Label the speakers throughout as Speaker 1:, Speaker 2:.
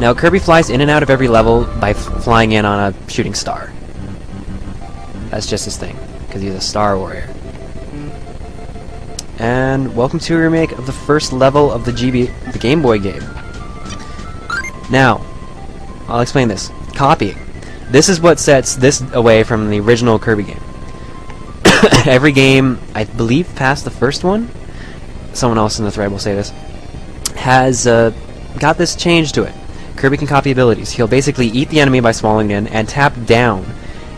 Speaker 1: Now Kirby flies in and out of every level by flying in on a shooting star. That's just his thing, because he's a Star Warrior. And welcome to a remake of the first level of the Game Boy game. Now, I'll explain this. Copying. This is what sets this away from the original Kirby game. Every game, I believe past the first one, someone else in the thread will say this, has got this change to it. Kirby can copy abilities. He'll basically eat the enemy by swallowing in and tap down.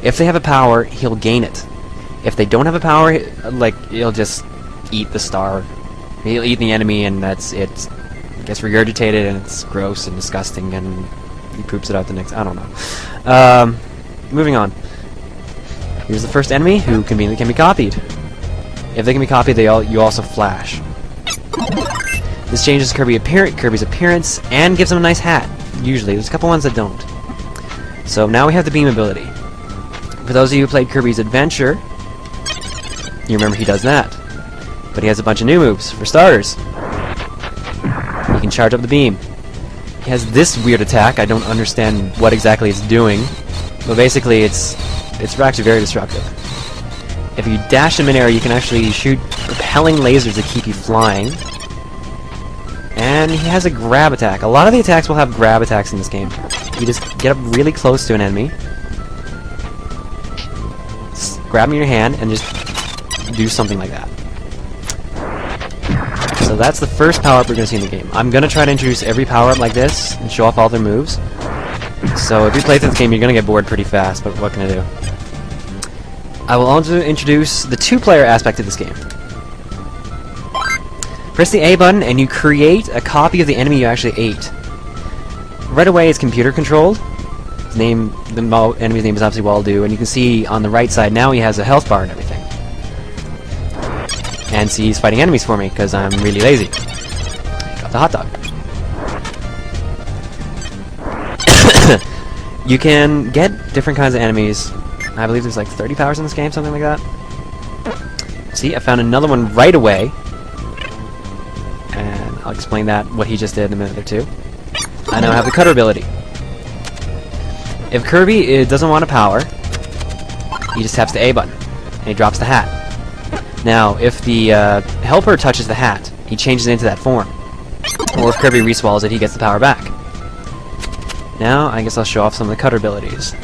Speaker 1: If they have a power, he'll gain it. If they don't have a power, like, he'll just eat the star. He'll eat the enemy and that's it. It gets regurgitated and it's gross and disgusting and he poops it out the next... I don't know. Moving on. Here's the first enemy who conveniently can be copied. If they can be copied, you also flash. This changes Kirby's appearance and gives him a nice hat. Usually. There's a couple ones that don't. So now we have the beam ability. For those of you who played Kirby's Adventure, you remember he does that. But he has a bunch of new moves. For starters, he can charge up the beam. He has this weird attack. I don't understand what exactly it's doing. But basically it's actually very destructive. If you dash in midair, you can actually shoot propelling lasers that keep you flying. And he has a grab attack. A lot of the attacks will have grab attacks in this game. You just get up really close to an enemy, grab him in your hand, and just do something like that. So that's the first power-up we're going to see in the game. I'm going to try to introduce every power-up like this and show off all their moves. So if you play through the game, you're going to get bored pretty fast, but what can I do? I will also introduce the two-player aspect of this game. Press the A button and you create a copy of the enemy you actually ate. Right away it's computer controlled. The enemy's name is obviously Waldo, and you can see on the right side now he has a health bar and everything. And see, he's fighting enemies for me because I'm really lazy. Got the hot dog. You can get different kinds of enemies. I believe there's like 30 powers in this game, something like that. See, I found another one right away. And I'll explain what he just did in a minute or two. I now have the cutter ability. If Kirby doesn't want a power, he just taps the A button, and he drops the hat. Now, if the helper touches the hat, he changes it into that form. Or if Kirby reswallows it, he gets the power back. Now, I guess I'll show off some of the cutter abilities.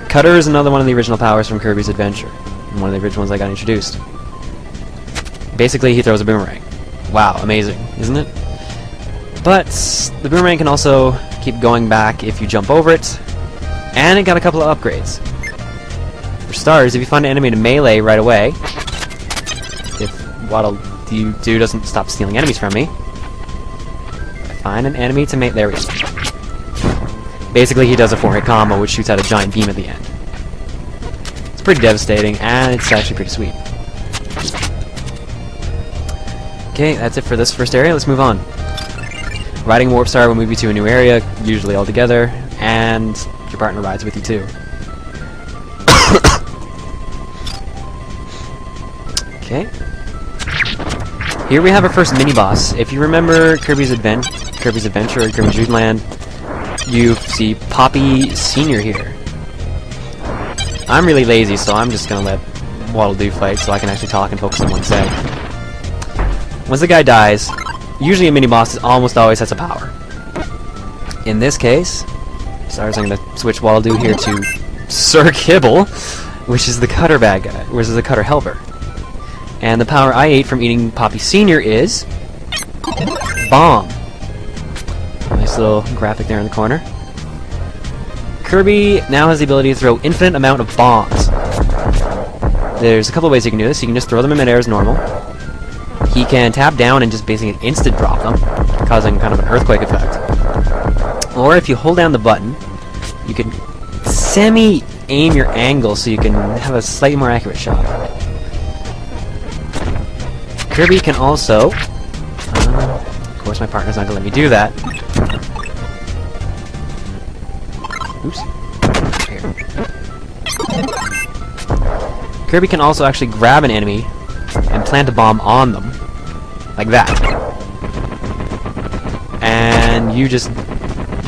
Speaker 1: Cutter is another one of the original powers from Kirby's Adventure, and one of the original ones I got introduced. Basically, he throws a boomerang. Wow, amazing, isn't it? But the boomerang can also keep going back if you jump over it, and it got a couple of upgrades. For starters, if you find an enemy to melee right away, if Waddle Doo doesn't stop stealing enemies from me, I find an enemy to melee. There we go. Basically, he does a 4-hit combo, which shoots out a giant beam at the end. It's pretty devastating, and it's actually pretty sweet. Okay, that's it for this first area. Let's move on. Riding Warp Star will move you to a new area, usually all together, and your partner rides with you too. Okay. Here we have our first mini-boss. If you remember Kirby's Adventure or Kirby's Dream Land, you see Poppy Sr. here. I'm really lazy, so I'm just going to let Waddle Doo fight so I can actually talk and focus on what to say. Once the guy dies, usually a mini-boss almost always has a power. In this case, I'm going to switch Waddle Doo here to Sir Kibble, which is the cutter bad guy, which is the cutter helper. And the power I ate from eating Poppy Sr. is Bomb. Nice little graphic there in the corner. Kirby now has the ability to throw infinite amount of bombs. There's a couple of ways you can do this. You can just throw them in midair as normal. He can tap down and just basically instant drop them, causing kind of an earthquake effect. Or if you hold down the button, you can semi-aim your angle so you can have a slightly more accurate shot. Kirby can also... of course my partner's not going to let me do that. Oops. Here. Kirby can also actually grab an enemy and plant a bomb on them. Like that. And you just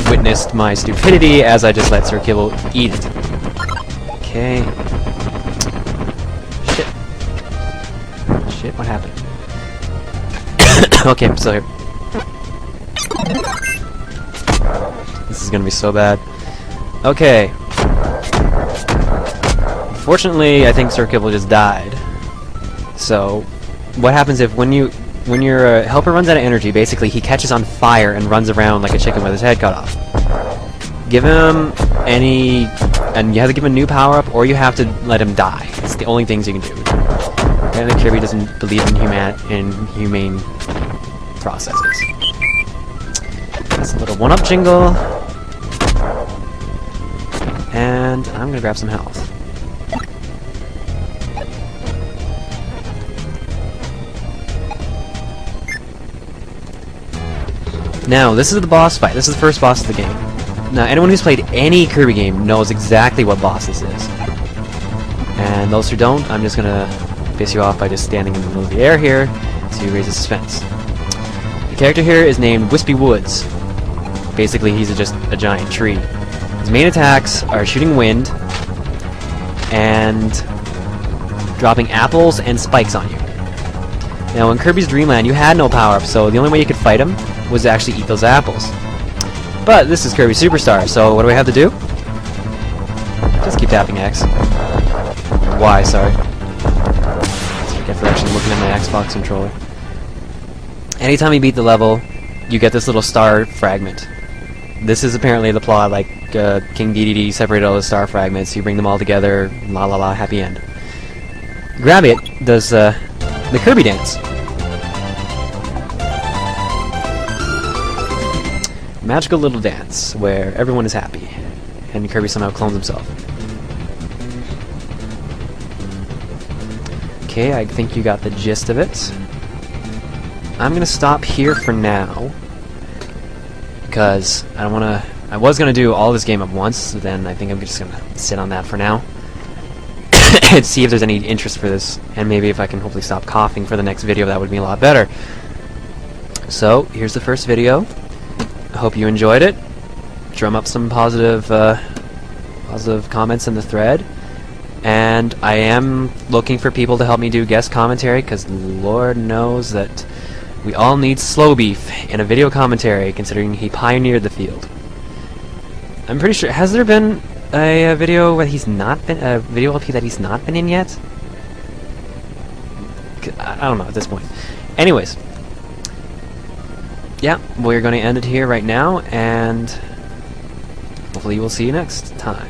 Speaker 1: witnessed my stupidity as I just let Sir Kibble eat it. Okay. Shit. Shit, what happened? Okay, I'm still here. This is gonna be so bad. Okay. Unfortunately, I think Sir Kibble just died. So, what happens if when your helper runs out of energy, basically he catches on fire and runs around like a chicken with his head cut off. Give him any, and you have to give him a new power-up, or you have to let him die. It's the only things you can do. Apparently Kirby doesn't believe in humane processes. That's a little one-up jingle. And I'm gonna grab some health. Now, this is the boss fight. This is the first boss of the game. Now, anyone who's played any Kirby game knows exactly what boss this is. And those who don't, I'm just gonna piss you off by just standing in the middle of the air here to raise the suspense. The character here is named Wispy Woods. Basically, he's just a giant tree. His main attacks are shooting wind and dropping apples and spikes on you. Now, in Kirby's Dream Land, you had no power-up, so the only way you could fight him was to actually eat those apples. But this is Kirby Superstar, so what do we have to do? Just keep tapping X. Y, sorry. I forget for actually looking at my Xbox controller. Anytime you beat the level, you get this little star fragment. This is apparently the plot, like King Dedede separated all the star fragments, you bring them all together, la la la, happy end. Grab it does the Kirby dance. Magical little dance where everyone is happy, and Kirby somehow clones himself. Okay, I think you got the gist of it. I'm gonna stop here for now because I don't wanna. I was gonna do all this game at once, so then I think I'm just gonna sit on that for now and see if there's any interest for this, and maybe if I can hopefully stop coughing for the next video, that would be a lot better. So here's the first video. I hope you enjoyed it. Drum up some positive comments in the thread. And I am looking for people to help me do guest commentary, because Lord knows that we all need Slow Beef in a video commentary, considering he pioneered the field. I'm pretty sure, has there been a video where he's not been, a video LP that he's not been in yet? I don't know at this point. Anyways. Yeah, we're going to end it here right now, and hopefully we'll see you next time.